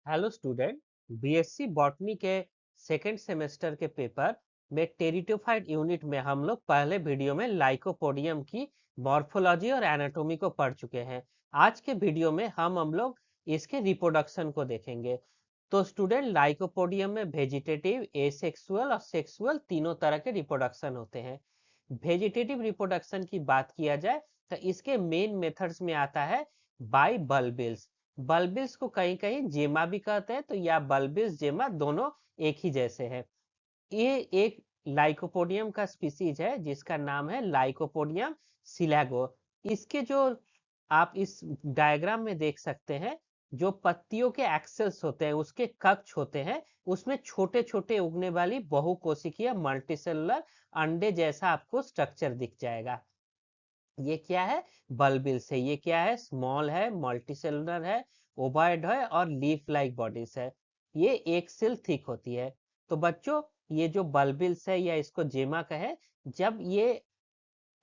Hello student. BSc botany के second semester के paper में टेरिटोफाइट यूनिट में हम लोग पहले वीडियो में लाइकोपोडियम की मॉर्फोलॉजी और एनाटॉमी को पढ़ चुके हैं। आज के वीडियो में हम लोग इसके रिप्रोडक्शन को देखेंगे। तो स्टूडेंट, लाइकोपोडियम में वेजिटेटिव, एसेक्सुअल और सेक्सुअल तीनों तरह के रिप्रोडक्शन होते हैं। वेजिटेटिव रिप्रोडक्शन की बात किया जाए तो इसके मेन मेथड्स में आता है बाय बल्बिल्स। बल्बिल्स को कहीं कहीं जेमा भी कहते हैं, तो या बल्बिल्स जेमा दोनों एक ही जैसे हैं। ये एक लाइकोपोडियम का स्पीसीज है जिसका नाम है लाइकोपोडियम सिलागो। इसके जो आप इस डायग्राम में देख सकते हैं, जो पत्तियों के एक्सेल्स होते हैं, उसके कक्ष होते हैं, उसमें छोटे छोटे उगने वाली बहुकोशिकीय मल्टीसेलुलर अंडे जैसा आपको स्ट्रक्चर दिख जाएगा। ये क्या है? बल्बिल्स है। ये क्या है? स्मॉल है, मल्टीसेलुलर है, ओवॉइड है और लीफ लाइक बॉडीज है। ये एक सेल थिक होती है। तो बच्चों, ये जो बल्बिल्स है या इसको जेमा कहे, जब ये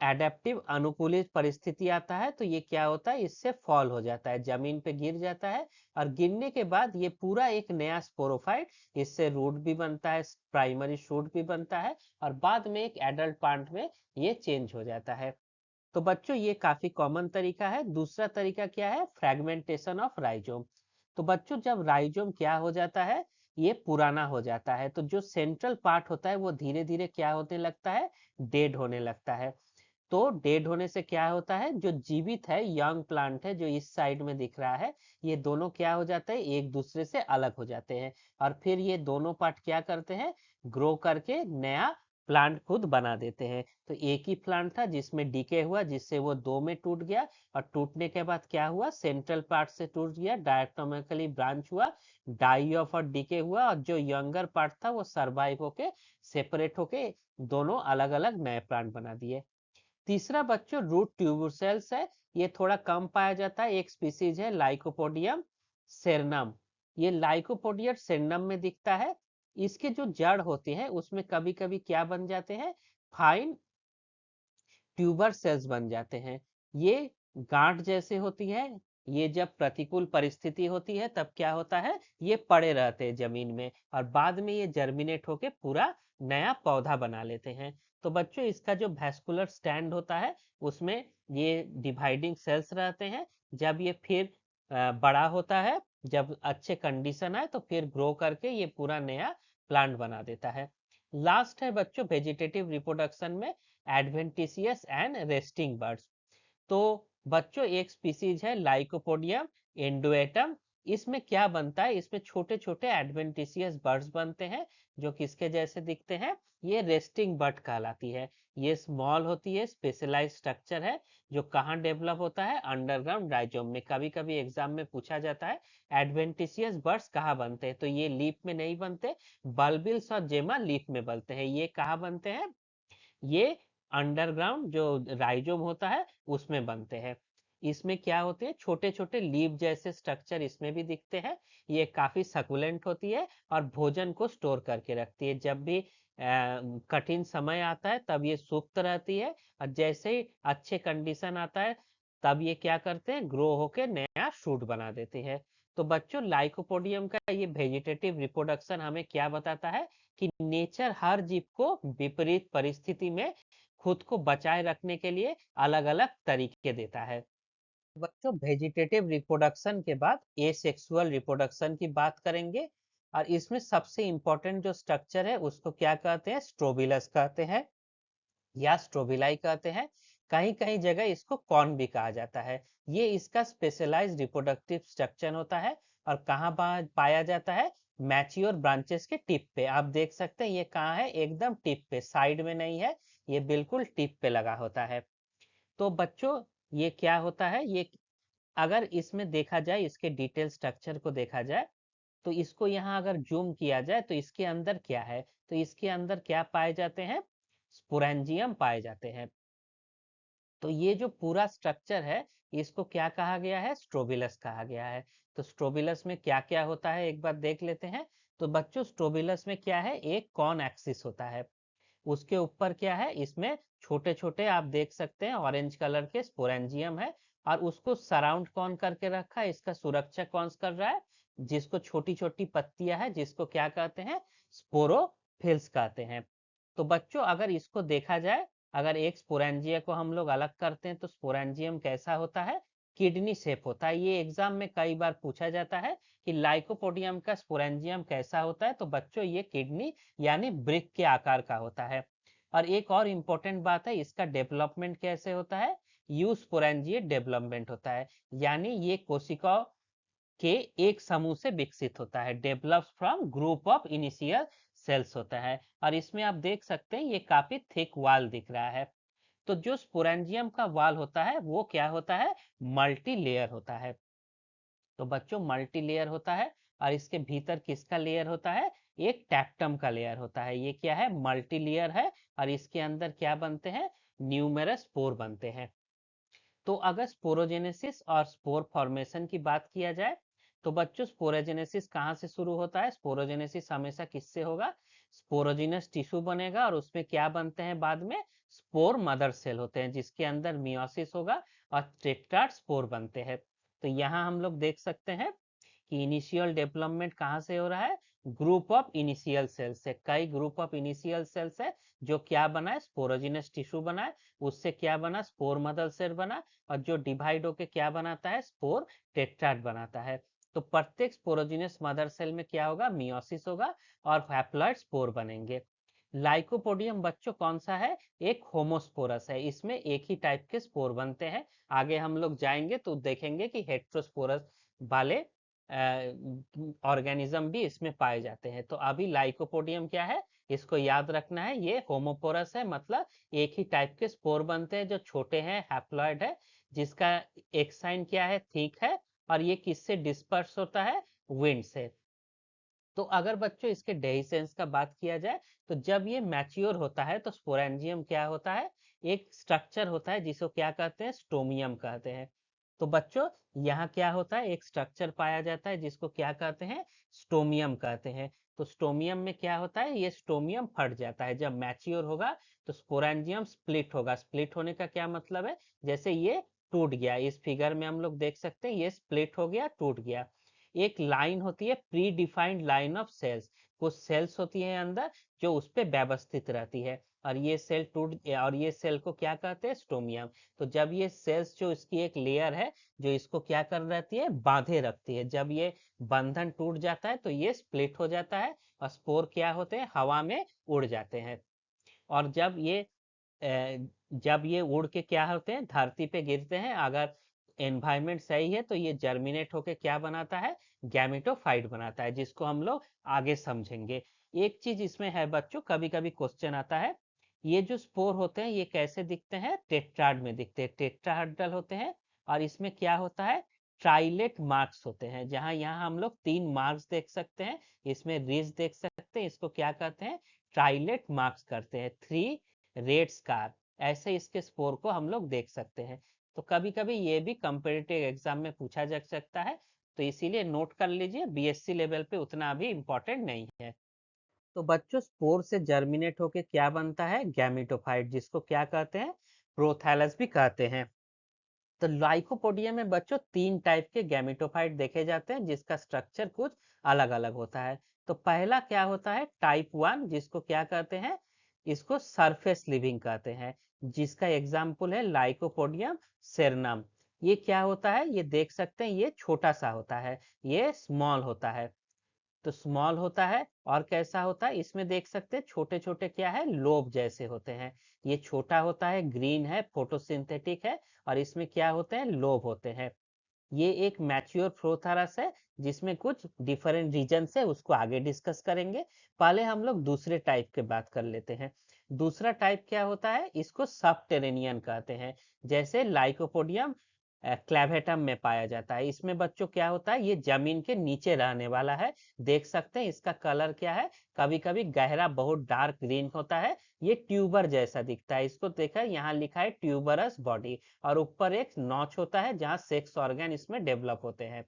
एडेप्टिव अनुकूलित परिस्थिति आता है तो ये क्या होता है, इससे फॉल हो जाता है, जमीन पे गिर जाता है। और गिरने के बाद ये पूरा एक नया स्पोरोफाइट, इससे रूट भी बनता है, प्राइमरी शूट भी बनता है, और बाद में एक एडल्ट प्लांट में ये चेंज हो जाता है। तो बच्चों, ये काफी कॉमन तरीका है। दूसरा तरीका क्या है? Fragmentation of rhizome. तो बच्चों, जब राइजोम क्या हो जाता है, ये पुराना हो जाता है, तो जो सेंट्रल पार्ट होता है वो धीरे धीरे क्या होने लगता है? डेड होने लगता है। तो डेड होने से क्या होता है, जो जीवित है यंग प्लांट है जो इस साइड में दिख रहा है, ये दोनों क्या हो जाते हैं? एक दूसरे से अलग हो जाते हैं। और फिर ये दोनों पार्ट क्या करते हैं? ग्रो करके नया प्लांट खुद बना देते हैं। तो एक ही प्लांट था जिसमें डीके हुआ, जिससे वो दो में टूट गया, और टूटने के बाद क्या हुआ? सेंट्रल पार्ट से टूट गया, डायटोमिकली ब्रांच हुआ, डाई ऑफ और डीके हुआ, और जो यंगर पार्ट था वो सरवाइव होके सेपरेट होके दोनों अलग अलग नए प्लांट बना दिए। तीसरा बच्चों, रूट ट्यूबरसेल्स है। ये थोड़ा कम पाया जाता है। एक स्पीसीज है लाइकोपोडियम सेरनम। ये लाइकोपोडियम सेरनम में दिखता है। इसके जो जड़ होते हैं उसमें कभी कभी क्या बन जाते हैं? फाइन ट्यूबर सेल्स बन जाते हैं। ये गांठ जैसे होती है। ये जब प्रतिकूल परिस्थिति होती है तब क्या होता है? ये पड़े रहते हैं जमीन में, और बाद में ये जर्मिनेट होके पूरा नया पौधा बना लेते हैं। तो बच्चों, इसका जो वैस्कुलर स्टैंड होता है उसमें ये डिवाइडिंग सेल्स रहते हैं। जब ये फिर बड़ा होता है, जब अच्छे कंडीशन आए तो फिर ग्रो करके ये पूरा नया प्लांट बना देता है। लास्ट है बच्चों वेजिटेटिव रिप्रोडक्शन में एडवेंटिशियस एंड रेस्टिंग बर्ड्स। तो बच्चों, एक स्पीसीज है लाइकोपोडियम एंडोएटम। इसमें क्या बनता है? इसमें छोटे छोटे एडवेंटिशियस बर्ड्स बनते हैं जो किसके जैसे दिखते हैं? ये रेस्टिंग बर्ड कहलाती है। ये स्मॉल होती है, स्पेशलाइज स्ट्रक्चर है, जो कहाँ डेवलप होता है? अंडरग्राउंड राइजोम में। कभी कभी एग्जाम में पूछा जाता है एडवेंटिशियस बर्ड्स कहाँ बनते हैं, तो ये लीफ में नहीं बनते। बल्बिल्स और जेमा लीफ में बनते हैं। ये कहाँ बनते हैं? ये अंडरग्राउंड जो राइजोम होता है उसमें बनते हैं। इसमें क्या होते हैं? छोटे छोटे लीव जैसे स्ट्रक्चर इसमें भी दिखते हैं। ये काफी सकुलेंट होती है और भोजन को स्टोर करके रखती है। जब भी कठिन समय आता है तब ये सुप्त रहती है, और जैसे ही अच्छे कंडीशन आता है तब ये क्या करते हैं? ग्रो होके नया शूट बना देते हैं। तो बच्चों, लाइकोपोडियम का ये वेजिटेटिव रिप्रोडक्शन हमें क्या बताता है? कि नेचर हर जीव को विपरीत परिस्थिति में खुद को बचाए रखने के लिए अलग अलग तरीके देता है। बच्चों, वेजिटेटिव रिप्रोडक्शन के बाद एसेक्सुअल रिप्रोडक्शन की बात करेंगे, और इसमें सबसे इंपॉर्टेंट जो स्ट्रक्चर है उसको क्या कहते हैं? स्ट्रोबिलस कहते हैं या स्ट्रोबिलाई कहते हैं। कहीं कहीं जगह इसको कॉर्न भी कहा जाता है। ये इसका स्पेशलाइज्ड रिप्रोडक्टिव स्ट्रक्चर होता है। और कहाँ पाया जाता है? मैच्योर ब्रांचेस के टिप पे। आप देख सकते हैं ये कहाँ है? एकदम टिप पे, साइड में नहीं है, ये बिल्कुल टिप पे लगा होता है। तो बच्चों, ये क्या होता है? ये अगर इसमें देखा जाए, इसके डिटेल स्ट्रक्चर को देखा जाए, तो इसको यहाँ अगर जूम किया जाए तो इसके अंदर क्या है? तो इसके अंदर क्या पाए जाते हैं? स्पोरेंजियम पाए जाते हैं। तो ये जो पूरा स्ट्रक्चर है इसको क्या कहा गया है? स्ट्रोबिलस कहा गया है। तो स्ट्रोबिलस में क्या क्या होता है एक बार देख लेते हैं। तो बच्चों, स्ट्रोबिलस में क्या है? एक कॉन एक्सिस होता है। उसके ऊपर क्या है? इसमें छोटे छोटे आप देख सकते हैं ऑरेंज कलर के स्पोरेंजियम है, और उसको सराउंड कौन करके रखा है? इसका सुरक्षा कौन कर रहा है? जिसको छोटी छोटी पत्तियां है, जिसको क्या कहते हैं, स्पोरोफिल्स कहते हैं। तो बच्चों अगर इसको देखा जाए, अगर एक स्पोरेंजिया को हम लोग अलग करते हैं तो स्पोरेंजियम कैसा होता है, किडनी शेप होता है। ये एग्जाम में कई बार पूछा जाता है कि लाइकोपोडियम का स्पोरेंजियम कैसा होता है, तो बच्चों ये किडनी यानी ब्रिक के आकार का होता है। और एक और इम्पोर्टेंट बात है, इसका डेवलपमेंट कैसे होता है, यू स्पोरेंजिएट डेवलपमेंट होता है, यानी ये कोशिकाओं के एक समूह से विकसित होता है, develops from group of initial cells होता है। और इसमें आप देख सकते हैं ये काफी थिक वाल दिख रहा है। तो जो स्पोरेंजियम का वाल होता है वो क्या होता है, मल्टी लेयर होता है। तो बच्चों मल्टी लेयर होता है, और इसके भीतर किसका लेयर होता है, एक टैक्टम का लेयर होता है। ये क्या है, मल्टी लेयर है, और इसके अंदर क्या बनते हैं, न्यूमेरस स्पोर बनते हैं। तो अगर स्पोरोजेनेसिस और स्पोर फॉर्मेशन की बात किया जाए, तो बच्चों स्पोरोजेनेसिस कहाँ से शुरू होता है, स्पोरोजेनेसिस हमेशा किससे होगा, स्पोरोजिनस टिश्यू बनेगा, और उसमें क्या बनते हैं बाद में, स्पोर मदर सेल होते हैं, जिसके अंदर मियोसिस होगा और टेट्राड स्पोर बनते हैं। तो यहाँ हम लोग देख सकते हैं कि इनिशियल डेवलपमेंट कहाँ से हो रहा है, ग्रुप ऑफ इनिशियल सेल्स से। कई ग्रुप ऑफ इनिशियल सेल्स है जो क्या बना है, स्पोरोजिनस टिश्यू बना है, उससे क्या बना, स्पोर मदर सेल बना, और जो डिवाइड होके क्या बनाता है, स्पोर टेट्राड बनाता है। तो प्रत्येक स्पोरोजिनस मदर सेल में क्या होगा, मियोसिस होगा, और हैप्लॉइड स्पोर बनेंगे। लाइकोपोडियम बच्चों कौन सा है, एक होमोस्पोरस है, इसमें एक ही टाइप के स्पोर बनते हैं। आगे हम लोग जाएंगे तो देखेंगे कि हेट्रोस्पोरस वाले ऑर्गेनिज्म भी इसमें पाए जाते हैं। तो अभी लाइकोपोडियम क्या है, इसको याद रखना है, ये होमोपोरस है, मतलब एक ही टाइप के स्पोर बनते हैं जो छोटे हैं, हैप्लॉइड है, जिसका एक साइन क्या है, थिक है, और ये किससे डिस्पर्स होता है, विंड से। तो अगर बच्चों इसके डेhiscence का बात किया जाए, तो जब ये मैच्योर होता है तो स्पोरेंजियम क्या होता है, एक स्ट्रक्चर होता है जिसको क्या कहते हैं, स्टोमियम कहते हैं। तो बच्चों यहाँ क्या होता है, एक स्ट्रक्चर पाया जाता है जिसको क्या कहते हैं, स्टोमियम कहते हैं। तो स्टोमियम में क्या होता है, ये स्टोमियम फट जाता है जब मैच्योर होगा, तो स्पोरेंजियम स्प्लिट होगा। स्प्लिट होने का क्या मतलब है, जैसे ये टूट गया, इस फिगर में हम लोग देख सकते हैं ये स्प्लिट हो गया, टूट गया। एक लाइन होती है predefined line of cells, कुछ सेल्स होती है अंदर जो उस पर व्यवस्थित रहती है, और ये सेल टूट, और ये सेल को क्या कहते हैं, स्टोमियम। तो जब ये सेल्स जो इसकी एक लेयर है जो इसको क्या कर रहती है, बांधे रखती है, जब ये बंधन टूट जाता है तो ये स्प्लिट हो जाता है, और स्पोर क्या होते हैं, हवा में उड़ जाते हैं। और जब ये उड़ के क्या होते हैं, धरती पे गिरते हैं, अगर एनवायरमेंट सही है तो ये जर्मिनेट होके क्या बनाता है, गैमेटोफाइट बनाता है, जिसको हम लोग आगे समझेंगे। एक चीज इसमें है बच्चों, कभी कभी क्वेश्चन आता है, ये जो स्पोर होते हैं ये कैसे दिखते हैं, टेट्राड में दिखते हैं, टेट्राहेड्रल होते हैं, और इसमें क्या होता है, ट्राइलेट मार्क्स होते हैं, जहां यहाँ हम लोग 3 मार्क्स देख सकते हैं, इसमें रिज देख सकते हैं, इसको क्या कहते हैं, ट्राइलेट मार्क्स करते हैं, 3 रेड स्कार, ऐसे इसके स्पोर को हम लोग देख सकते हैं। तो कभी कभी ये भी कंपेटिटिव एग्जाम में पूछा जा सकता है, तो इसीलिए नोट कर लीजिए, बीएससी लेवल पे उतना अभी इम्पोर्टेंट नहीं है। तो बच्चों स्पोर से जर्मिनेट होके क्या बनता है, गैमेटोफाइट, जिसको क्या कहते हैं, प्रोथैलस भी कहते हैं। तो लाइकोपोडियम में बच्चों 3 टाइप के गैमेटोफाइट देखे जाते हैं, जिसका स्ट्रक्चर कुछ अलग अलग होता है। तो पहला क्या होता है, टाइप 1, जिसको क्या कहते हैं, इसको सरफेस लिविंग कहते हैं, जिसका एग्जाम्पल है लाइकोपोडियम सेरनम। ये क्या होता है, ये देख सकते हैं, ये छोटा सा होता है, ये स्मॉल होता है। तो स्मॉल होता है, और कैसा होता है, इसमें देख सकते हैं छोटे छोटे क्या है, लोब जैसे होते हैं। ये छोटा होता है, ग्रीन है, फोटोसिंथेटिक है, और इसमें क्या होते हैं, लोब होते हैं। ये एक मैच्योर प्रोथारस है, जिसमें कुछ डिफरेंट रीजन है, उसको आगे डिस्कस करेंगे। पहले हम लोग दूसरे टाइप के बात कर लेते हैं। दूसरा टाइप क्या होता है, इसको सबटेरेनियन कहते हैं, जैसे लाइकोपोडियम क्लैवेटम में पाया जाता है। इसमें बच्चों क्या होता है, ये जमीन के नीचे रहने वाला है, देख सकते हैं इसका कलर क्या है, कभी कभी गहरा बहुत डार्क ग्रीन होता है, ये ट्यूबर जैसा दिखता है, इसको देखा यहाँ लिखा है ट्यूबरस बॉडी, और ऊपर एक नॉच होता है जहाँ सेक्स ऑर्गन इसमें डेवलप होते हैं।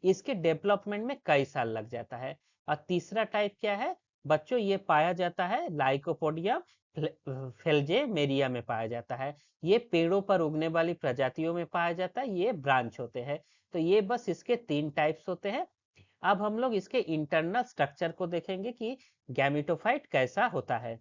इसके डेवलपमेंट में कई साल लग जाता है। और तीसरा टाइप क्या है बच्चों, ये पाया जाता है लाइकोपोडियम फेल्जेमेरिया में पाया जाता है, ये पेड़ों पर उगने वाली प्रजातियों में पाया जाता है, ये ब्रांच होते हैं। तो ये बस इसके 3 टाइप्स होते हैं। अब हम लोग इसके इंटरनल स्ट्रक्चर को देखेंगे कि गैमेटोफाइट कैसा होता है।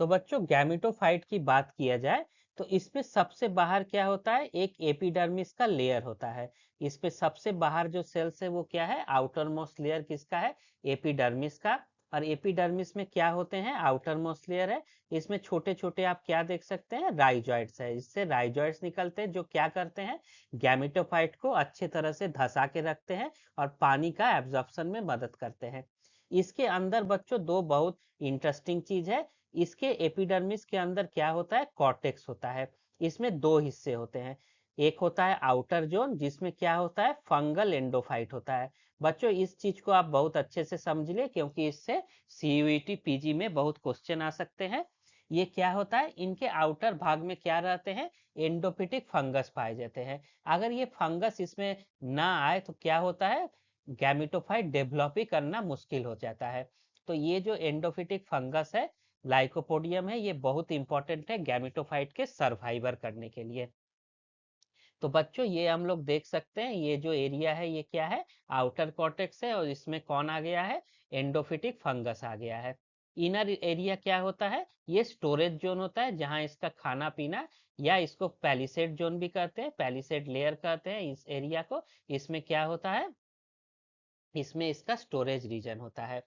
तो बच्चों गैमेटोफाइट की बात किया जाए तो इसमें सबसे बाहर क्या होता है, एक एपिडर्मिस का लेयर होता है। इसमें सबसे बाहर जो सेल्स है वो क्या है, आउटर मोस्ट लेयर किसका है, एपिडर्मिस का। और एपिडर्मिस में क्या होते हैं, आउटर मोस्ट लेयर है, इसमें छोटे छोटे आप क्या देख सकते हैं, राइजॉइड्स है। इससे राइजॉइड्स निकलते हैं जो क्या करते हैं, गैमेटोफाइट को अच्छे तरह से धंसा के रखते हैं और पानी का एब्जॉर्प्शन में मदद करते हैं। इसके अंदर बच्चों दो बहुत इंटरेस्टिंग चीज है। इसके एपिडर्मिस के अंदर क्या होता है, कॉर्टेक्स होता है। इसमें दो हिस्से होते हैं, एक होता है आउटर जोन जिसमें क्या होता है, फंगल एंडोफाइट होता है। बच्चों इस चीज को आप बहुत अच्छे से समझ ले क्योंकि इससे सीयूईटी पीजी में बहुत क्वेश्चन आ सकते हैं। ये क्या होता है, इनके आउटर भाग में क्या रहते हैं, एंडोफिटिक फंगस पाए जाते हैं। अगर ये फंगस इसमें ना आए तो क्या होता है, गैमेटोफाइट डेवलप ही करना मुश्किल हो जाता है। तो ये जो एंडोफिटिक फंगस है, लाइकोपोडियम है, ये बहुत इंपॉर्टेंट है गैमेटोफाइट के सर्वाइवर करने के लिए। तो बच्चों ये हम लोग देख सकते हैं, ये जो एरिया है ये क्या है, आउटर कॉर्टेक्स है और इसमें कौन आ गया है, एंडोफिटिक फंगस आ गया है। इनर एरिया क्या होता है, ये स्टोरेज जोन होता है जहां इसका खाना पीना, या इसको पैलिसेड जोन भी कहते हैं, पैलिसेड लेयर कहते हैं इस एरिया को। इसमें क्या होता है, इसमें इसका स्टोरेज रीजन होता है।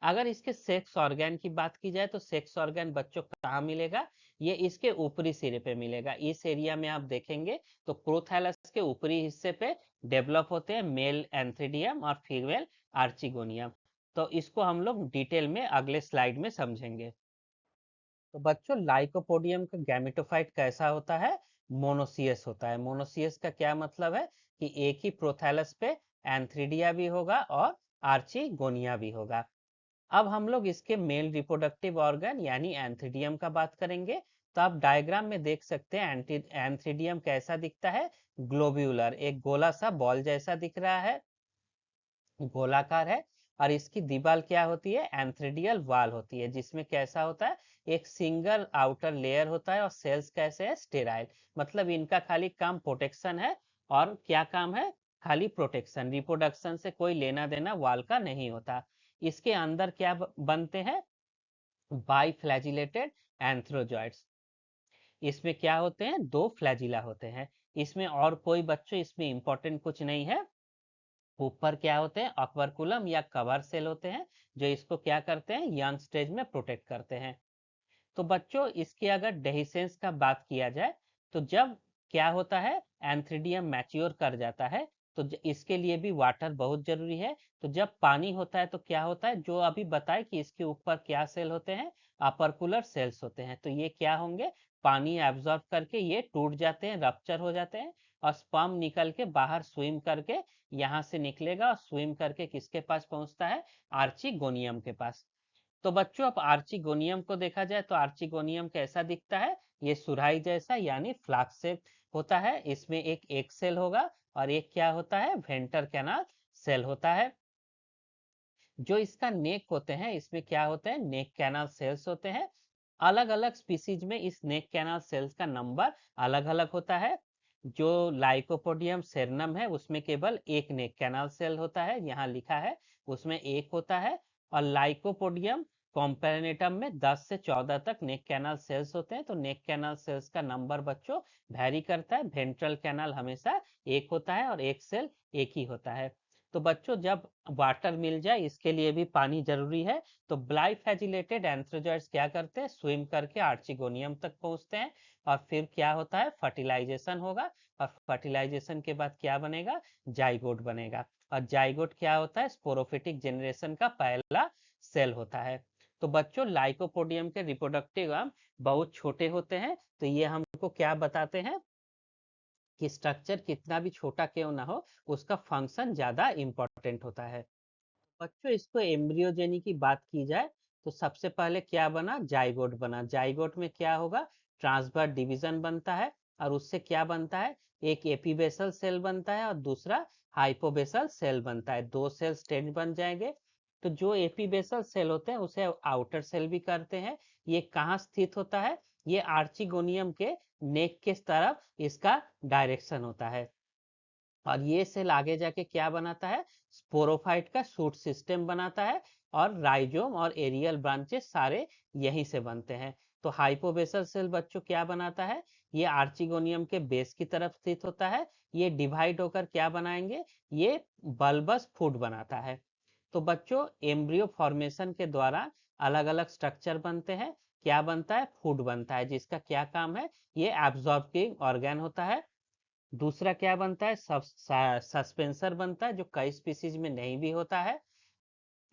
अगर इसके सेक्स ऑर्गन की बात की जाए तो सेक्स ऑर्गन बच्चों कहाँ मिलेगा, ये इसके ऊपरी सिरे पे मिलेगा। इस एरिया में आप देखेंगे तो प्रोथैलस के ऊपरी हिस्से पे डेवलप होते हैं मेल एंथ्रीडियम और फीमेल आर्चिगोनियम। तो इसको हम लोग डिटेल में अगले स्लाइड में समझेंगे। तो बच्चों लाइकोपोडियम का गैमेटोफाइट कैसा होता है, मोनोसियस होता है। मोनोसियस का क्या मतलब है कि एक ही प्रोथैलस पे एंथ्रीडिया भी होगा और आर्चिगोनिया भी होगा। अब हम लोग इसके मेल रिप्रोडक्टिव ऑर्गन यानी एंथ्रीडियम का बात करेंगे। तो आप डायग्राम में देख सकते हैं एंथ्रीडियम कैसा दिखता है, ग्लोब्यूलर, एक गोला सा बॉल जैसा दिख रहा है, गोलाकार है। और इसकी दीवार क्या होती है, एंथ्रीडियल वाल होती है, जिसमें कैसा होता है, एक सिंगल आउटर लेयर होता है और सेल्स कैसे है, स्टेराइल। मतलब इनका खाली काम प्रोटेक्शन है। और क्या काम है, खाली प्रोटेक्शन, रिप्रोडक्शन से कोई लेना देना वाल का नहीं होता। इसके अंदर क्या बनते हैं, बाई फ्लैजिलेटेड एंथ्रोजॉइड्स। इसमें क्या होते हैं, दो फ्लैजिला होते हैं। इसमें और कोई बच्चों इसमें इंपॉर्टेंट कुछ नहीं है। ऊपर क्या होते हैं, ऑक्वर्कुलम या कवर सेल होते हैं जो इसको क्या करते हैं, यंग स्टेज में प्रोटेक्ट करते हैं। तो बच्चों इसकी अगर डेहिसेंस का बात किया जाए तो जब क्या होता है, एंथ्रीडियम मैच्योर कर जाता है तो इसके लिए भी वाटर बहुत जरूरी है। तो जब पानी होता है तो क्या होता है, जो अभी बताए कि इसके ऊपर क्या सेल होते हैं, अपर्कुलर सेल्स होते हैं। तो ये क्या होंगे, पानी एब्जॉर्ब करके ये टूट जाते हैं, रप्चर हो जाते हैं और स्पर्म निकल के बाहर स्विम करके यहाँ से निकलेगा और स्विम करके किसके पास पहुंचता है, आर्चिगोनियम के पास। तो बच्चों अब आर्चिगोनियम को देखा जाए तो आर्चिगोनियम कैसा दिखता है, ये सुराही जैसा यानी फ्लास्क शेप होता है। इसमें एक एग सेल होगा और एक क्या होता है, वेंटर कैनाल सेल होता है। जो इसका नेक होते हैं, इसमें क्या होते हैं, नेक कैनाल सेल्स होते हैं। अलग अलग स्पीसीज में इस नेक कैनाल सेल्स का नंबर अलग अलग होता है। जो लाइकोपोडियम सेरनम है उसमें केवल एक नेक कैनाल सेल होता है, यहाँ लिखा है उसमें एक होता है। और लाइकोपोडियम कॉम्पेरेनेटम में 10 से 14 तक नेक कैनाल सेल्स होते हैं। तो नेक कैनाल सेल्स का नंबर बच्चों वैरी करता है। वेंट्रल कैनाल हमेशा एक होता है और एक सेल एक ही होता है। तो बच्चों जब वाटर मिल जाए, इसके लिए भी पानी जरूरी है। तो ब्लाइफेजिलेटेड एंथ्रोजॉइड्स क्या करते हैं, स्विम करके आर्चिगोनियम तक पहुंचते हैं और फिर क्या होता है, फर्टिलाइजेशन होगा। और फर्टिलाइजेशन के बाद क्या बनेगा, जाइगोट बनेगा। और जाइगोट क्या होता है, स्पोरोफिटिक जनरेशन का पहला सेल होता है। तो बच्चों लाइकोपोडियम के रिप्रोडक्टिव आर्म बहुत छोटे होते हैं। तो ये हमको क्या बताते हैं कि स्ट्रक्चर कितना भी छोटा क्यों ना हो, उसका फंक्शन ज्यादा इंपॉर्टेंट होता है। बच्चों इसको एम्ब्रियोजेनी की बात की जाए तो सबसे पहले क्या बना, जाइगोट बना। जाइगोट में क्या होगा, ट्रांसफर डिवीजन बनता है और उससे क्या बनता है, एक एपीबेसल सेल बनता है और दूसरा हाइपोबेसल सेल बनता है। दो सेल स्टेज बन जाएंगे। तो जो एपीबेसल सेल होते हैं उसे आउटर सेल भी करते हैं। ये कहाँ स्थित होता है, ये आर्चिगोनियम के नेक के तरफ इसका डायरेक्शन होता है। और ये सेल आगे जाके क्या बनाता है, स्पोरोफाइट का सूट सिस्टम बनाता है, और राइजोम और एरियल ब्रांचेस सारे यहीं से बनते हैं। तो हाइपोबेसल सेल बच्चों क्या बनाता है, ये आर्चिगोनियम के बेस की तरफ स्थित होता है। ये डिवाइड होकर क्या बनाएंगे, ये बल्बस फूड बनाता है। तो बच्चों एम्ब्रियो फॉर्मेशन के द्वारा अलग अलग स्ट्रक्चर बनते हैं। क्या बनता है, फूड बनता है, जिसका क्या काम है, ये एब्जॉर्बिंग ऑर्गन होता है। दूसरा क्या बनता है, सस्पेंसर बनता है, जो कई स्पीसीज में नहीं भी होता है।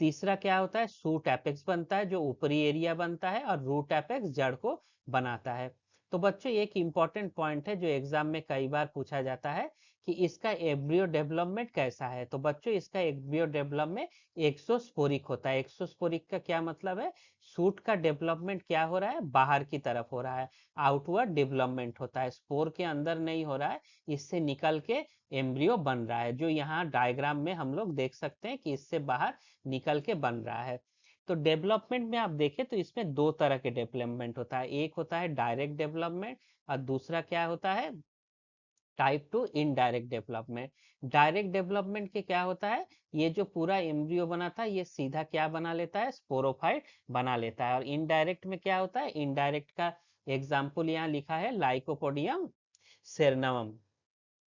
तीसरा क्या होता है, शूट एपेक्स बनता है, जो ऊपरी एरिया बनता है, और रूट एपेक्स जड़ को बनाता है। तो बच्चों एक इंपॉर्टेंट पॉइंट है जो एग्जाम में कई बार पूछा जाता है कि इसका एम्ब्रियो डेवलपमेंट कैसा है। तो बच्चों इसका एम्ब्रियो डेवलपमेंट एक्सोस्पोरिक होता है। एक्सोस्पोरिक का क्या मतलब है, शूट का डेवलपमेंट क्या हो रहा है, बाहर की तरफ हो रहा है, आउटवर्ड डेवलपमेंट होता है, स्पोर के अंदर नहीं हो रहा है, इससे निकल के एम्ब्रियो बन रहा है, जो यहाँ डायग्राम में हम लोग देख सकते हैं कि इससे बाहर निकल के बन रहा है। तो डेवलपमेंट में आप देखें तो इसमें दो तरह के डेवलपमेंट होता है, एक होता है डायरेक्ट डेवलपमेंट, और दूसरा क्या होता है, type two indirect development. Direct development के क्या होता है, ये जो पूरा एम्ब्रियो बना था ये सीधा क्या बना लेता है, स्पोरोफाइट बना लेता है। और इनडायरेक्ट में क्या होता है, इनडायरेक्ट का एग्जाम्पल यहाँ लिखा है लाइकोपोडियम सेरनम।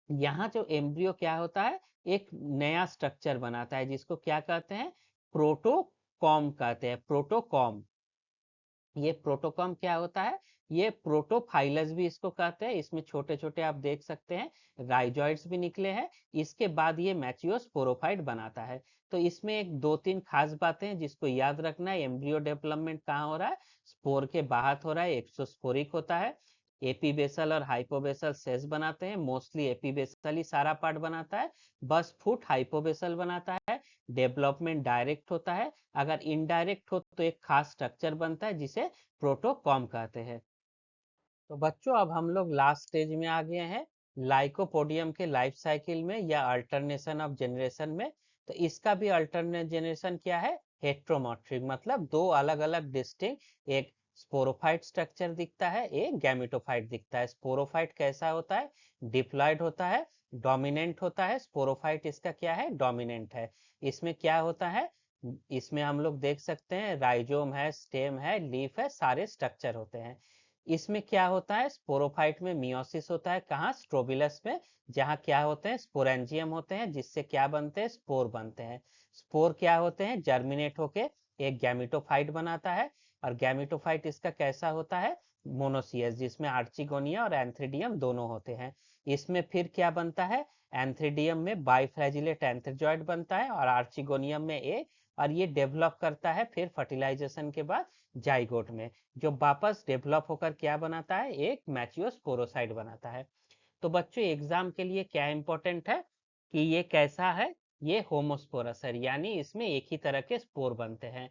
यहाँ जो एम्ब्रियो क्या होता है, एक नया स्ट्रक्चर बनाता है, जिसको क्या कहते हैं, प्रोटोकॉम कहते हैं, प्रोटोकॉम। ये प्रोटोकॉम क्या होता है, ये प्रोटोफाइलस भी इसको कहते हैं। इसमें छोटे छोटे आप देख सकते हैं राइजॉइड्स भी निकले हैं। इसके बाद ये मैचियोस्पोरोफाइट बनाता है। तो इसमें एक दो तीन खास बातें हैं जिसको याद रखना है। एम्ब्रियो डेवलपमेंट कहाँ हो रहा है, स्पोर के बाहर हो रहा है, एक्सोस्पोरिक होता है। एपीबेसल और हाइपोबेसल सेस बनाते हैं, मोस्टली एपीबेसल ही सारा पार्ट बनाता है, बस फुट हाइपोबेसल बनाता है। डेवलपमेंट डायरेक्ट होता है, अगर इनडायरेक्ट हो तो एक खास स्ट्रक्चर बनता है जिसे प्रोटोकॉम कहते हैं। तो बच्चों अब हम लोग लास्ट स्टेज में आ गए हैं, लाइकोपोडियम के लाइफ साइकिल में या अल्टरनेशन ऑफ जनरेशन में। तो इसका भी अल्टरनेट जनरेशन क्या है, हेट्रोमॉर्फिक, मतलब दो अलग अलग डिस्टिंक्ट, एक स्पोरोफाइट स्ट्रक्चर दिखता है, एक गैमेटोफाइट दिखता है। स्पोरोफाइट कैसा होता है, डिप्लॉयड होता है, डोमिनेंट होता है। स्पोरोफाइट इसका क्या है, डोमिनेंट है। इसमें क्या होता है, इसमें हम लोग देख सकते हैं राइजोम है, स्टेम है, लीफ है, सारे स्ट्रक्चर होते हैं। इसमें क्या होता है, स्पोरोफाइट में मियोसिस होता है, कहाँ, स्ट्रोबिलस में, जहाँ क्या होते हैं, स्पोरेंजियम होते हैं, जिससे क्या बनते हैं, स्पोर बनते हैं। स्पोर क्या होते हैं, जर्मिनेट होके एक गैमिटोफाइट बनाता है। और गैमिटोफाइट इसका कैसा होता है, मोनोसियस, जिसमें आर्चिगोनिया और एंथ्रीडियम दोनों होते हैं। इसमें फिर क्या बनता है, एंथ्रीडियम में बाइफ्लैजिलेट एंथ्रोजॉइड बनता है, और आर्चिगोनियम में ए, और ये डेवलप करता है फिर फर्टिलाइजेशन के बाद जाइगोट में, जो वापस डेवलप होकर क्या बनाता है, एक मैचियोस्पोरोसाइट बनाता है। तो बच्चों एग्जाम के लिए क्या इंपॉर्टेंट है कि ये कैसा है, ये होमोस्पोरस है, यानी इसमें एक ही तरह के स्पोर बनते हैं।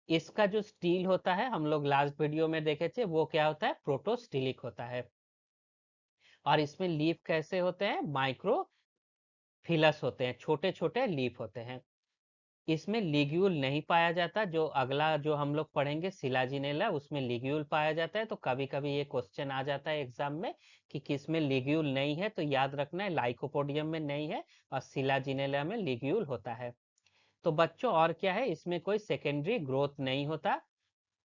इसका जो स्टील होता है, हम लोग लास्ट वीडियो में देखे थे, वो क्या होता है, प्रोटोस्टिलिक होता है। और इसमें लीफ कैसे होते हैं, माइक्रोफिलस होते हैं, छोटे छोटे लीफ होते हैं। इसमें लिग्यूल नहीं पाया जाता, जो अगला जो हम लोग पढ़ेंगे सिलाजिनेला, उसमें लिग्यूल पाया जाता है। तो कभी कभी ये क्वेश्चन आ जाता है एग्जाम में कि किसमें लिग्यूल नहीं है, तो याद रखना है लाइकोपोडियम में नहीं है, और सिलाजिनेला में लिग्यूल होता है। तो बच्चों और क्या है, इसमें कोई सेकेंडरी ग्रोथ नहीं होता।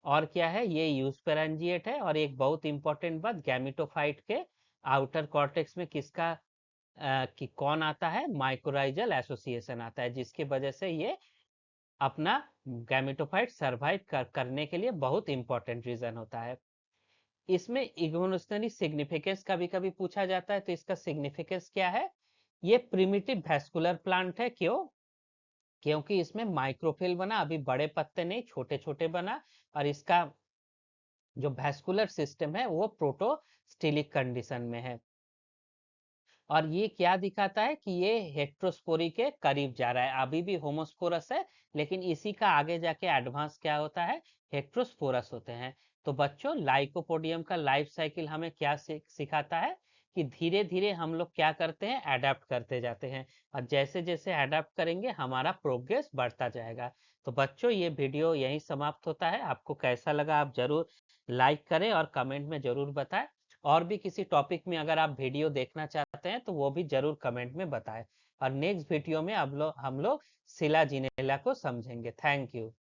और क्या है, ये यूस्पेरेंजिएट है। और एक बहुत इंपॉर्टेंट बात, गैमिटोफाइट के आउटर कॉर्टेक्स में किसका कि कौन आता है, माइक्रोराइजल एसोसिएशन आता है, जिसकी वजह से ये अपना गैमेटोफाइट सरवाइव करने के लिए बहुत इंपॉर्टेंट रीजन होता है। इसमें इवोल्यूशनरी सिग्निफिकेंस कभी कभी पूछा जाता है, तो इसका सिग्निफिकेंस क्या है, ये प्रिमिटिव वैस्कुलर प्लांट है। क्यों, क्योंकि इसमें माइक्रोफिल बना, अभी बड़े पत्ते नहीं, छोटे छोटे बना, और इसका जो वैस्कुलर सिस्टम है वो प्रोटोस्टिलिक कंडीशन में है। और ये क्या दिखाता है कि ये हेट्रोस्पोरी के करीब जा रहा है, अभी भी होमोस्पोरस है, लेकिन इसी का आगे जाके एडवांस क्या होता है, हेट्रोस्पोरस होते हैं। तो बच्चों लाइकोपोडियम का लाइफ साइकिल हमें क्या सिखाता है कि धीरे धीरे हम लोग क्या करते हैं, अडेप्ट करते जाते हैं, और जैसे जैसे अडेप्ट करेंगे हमारा प्रोग्रेस बढ़ता जाएगा। तो बच्चों ये वीडियो यहीं समाप्त होता है। आपको कैसा लगा आप जरूर लाइक करें और कमेंट में जरूर बताएं। और भी किसी टॉपिक में अगर आप वीडियो देखना चाहते हैं तो वो भी जरूर कमेंट में बताएं। और नेक्स्ट वीडियो में अब हम लोग शिला जिनेला को समझेंगे। Thank you.